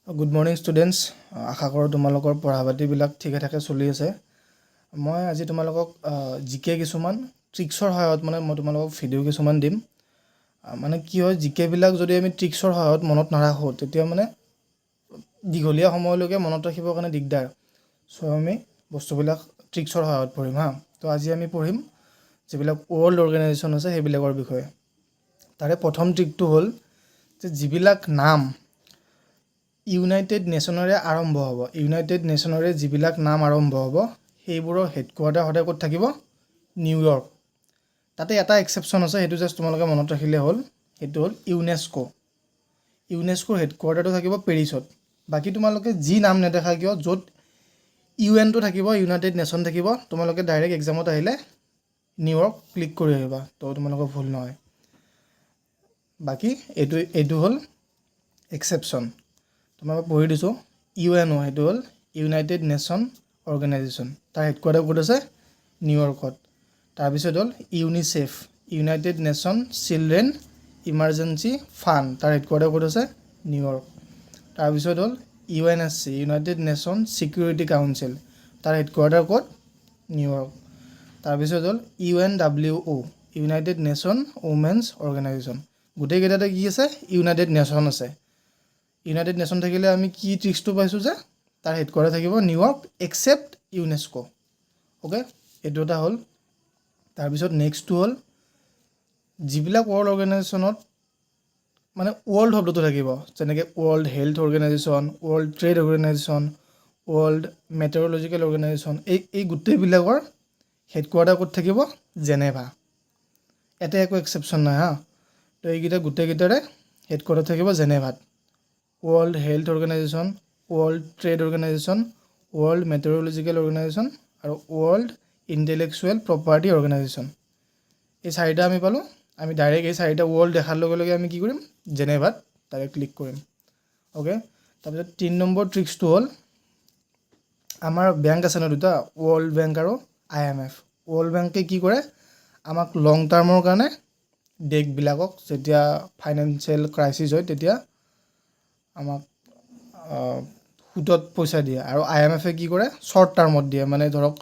Good morning students. আশা কৰোঁ তোমালোকৰ পঢ়া পাতিবিলাক ঠিকে ঠাকে চলি আছে। মই আজি তোমালোকক জিকে কিছুমান ট্ৰিক্সৰ সহায়ত মই তোমালোকক ভিডিঅ' কিছুমান দিম। মানে কি হয় জিকে বিলাক যদি আমি ট্ৰিক্সৰ সহায়ত মনত নাৰাখোঁ তেতিয়া দীঘলীয়া সময়লৈকে মনত ৰাখিবৰ কাৰণে দিগদাৰ। সো আমি বস্তুবিলাক ট্ৰিক্সৰ সহায়ত পঢ়িম হা। তো আজি আমি পঢ়িম যিবিলাক ৱৰ্ল্ড অৰ্গেনাইজেশ্যন আছে সেইবিলাকৰ বিষয়ে। তাৰে প্ৰথম ট্ৰিকটো হ'ল যে যিবিলাক নাম ইউনাইটেড নেশ্যনৰে আৰম্ভ হ'ব, ইউনাইটেড নেশ্যনৰে যিবিলাক নাম আৰম্ভ হ'ব সেইবোৰৰ হেডকোৱাৰ্টাৰ সদায় ক'ত থাকিব? নিউয়ৰ্ক। তাতে এটা এক্সেপশ্যন আছে, সেইটো জাষ্ট তোমালোকে মনত ৰাখিলে হ'ল, সেইটো হ'ল ইউনেস্কো। ইউনেস্কোৰ হেডকোৱাৰ্টাৰটো থাকিব পেৰিছত। বাকী তোমালোকে যি নাম নেদেখা কিয় য'ত ইউএনটো থাকিব, ইউনাইটেড নেশ্যন থাকিব, তোমালোকে ডাইৰেক্ট এক্সামত আহিলে নিউয়ৰ্ক ক্লিক কৰি আহিবা, তো তোমালোকৰ ভুল নহয়। বাকী এইটো হ'ল এক্সেপশ্যন। তোমাক পঢ়ি দিছোঁ, ইউএনঅ' সেইটো হ'ল ইউনাইটেড নেশ্যন অৰ্গেনাইজেশ্যন। তাৰ হেডকোৱাৰ্টাৰ ক'ত আছে? নিউয়ৰ্কত। তাৰপিছত হ'ল UNICEF, united nation children emergency fund, তাৰ হেডকোৱাৰ্টাৰ ক'ত আছে? নিউয়ৰ্ক। তাৰপিছত হ'ল UNSC, united nation security council, তাৰ হেডকোৱাৰ্টাৰ ক'ত? নিউয়ৰ্ক। তাৰপিছত হ'ল UNWO, united nation women's organisation. গোটেইকেইটাতে কি আছে? ইউনাইটেড নেশ্যন আছে। ইউনাইটেড নেশ্যন থাকিলে আমি কি ট্ৰিক্সটো পাইছোঁ যে তাৰ হেডকোৱাৰ্টাৰ থাকিব নিউয়ৰ্ক এক্সেপ্ট ইউনেস্কো। অ'কে, এইটো এটা হ'ল। তাৰপিছত নেক্সটটো হ'ল যিবিলাক ৱৰ্ল্ড অৰ্গেনাইজেশ্যনত ৱৰ্ল্ড শব্দটো থাকিব, যেনেকৈ world health organisation, world trade organisation, world meteorological organisation, এই গোটেইবিলাকৰ হেডকোৱাৰ্টাৰ ক'ত থাকিব? জেনেভা। ইয়াতে একো এক্সেপশ্যন নাই হা। তো এইকেইটা গোটেইকেইটাৰে হেডকোৱাৰ্টাৰ থাকিব জেনেভাত। World health organisation, world trade organisation, world meteorological organisation আৰু ৱৰ্ল্ড ইণ্টেলেকচুৱেল প্ৰপাৰ্টি অৰ্গেনাইজেশ্যন। এই চাৰিটা আমি পালোঁ। আমি ডাইৰেক্ট এই চাৰিটা ৱৰ্ল্ড দেখাৰ লগে লগে আমি কি কৰিম? জেনেভাত ডাইৰেক্ট ক্লিক কৰিম। অ'কে, তাৰপিছত 3 নম্বৰ ট্ৰিক্সটো হ'ল আমাৰ বেংক আছে ন দুটা, ৱৰ্ল্ড বেংক আৰু IMF। ৱৰ্ল্ড বেংকে কি কৰে? আমাক লং টাৰ্মৰ কাৰণে দেশবিলাকক যেতিয়া ফাইনেন্সিয়েল ক্ৰাইচিছ হয় তেতিয়া আমাক সুতত পইচা দিয়ে, আৰু IMFে কি কৰে? শ্বৰ্ট টাৰ্মত দিয়ে, ধৰক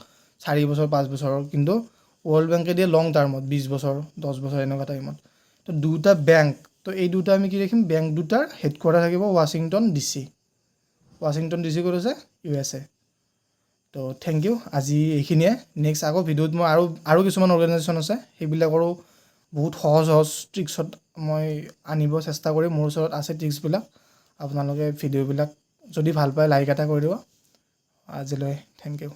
4 বছৰ 5 বছৰৰ। কিন্তু ৱৰ্ল্ড বেংকে দিয়ে লং টাৰ্মত, 20 বছৰ 10 বছৰ এনেকুৱা টাইমত। তো দুটা বেংক, তো এই দুটা আমি কি ৰাখিম? বেংক দুটাৰ হেডকোৱাৰ্টাৰ থাকিব ৱাশ্বিংটন DC। ৱাশ্বিংটন DC ক'ত আছে? USA। তো থেংক ইউ, আজি এইখিনিয়ে। নেক্সট আকৌ ভিডিঅ'ত মই আৰু কিছুমান অৰ্গেনাইজেশ্যন আছে সেইবিলাকৰো বহুত সহজ ট্ৰিক্সত মই আনিব চেষ্টা কৰিম। মোৰ ওচৰত আছে ট্ৰিক্সবিলাক। আপোনালোকে ভিডিঅ'বিলাক যদি ভাল পায় লাইক এটা কৰি দিব। আজিলৈ থেংক ইউ।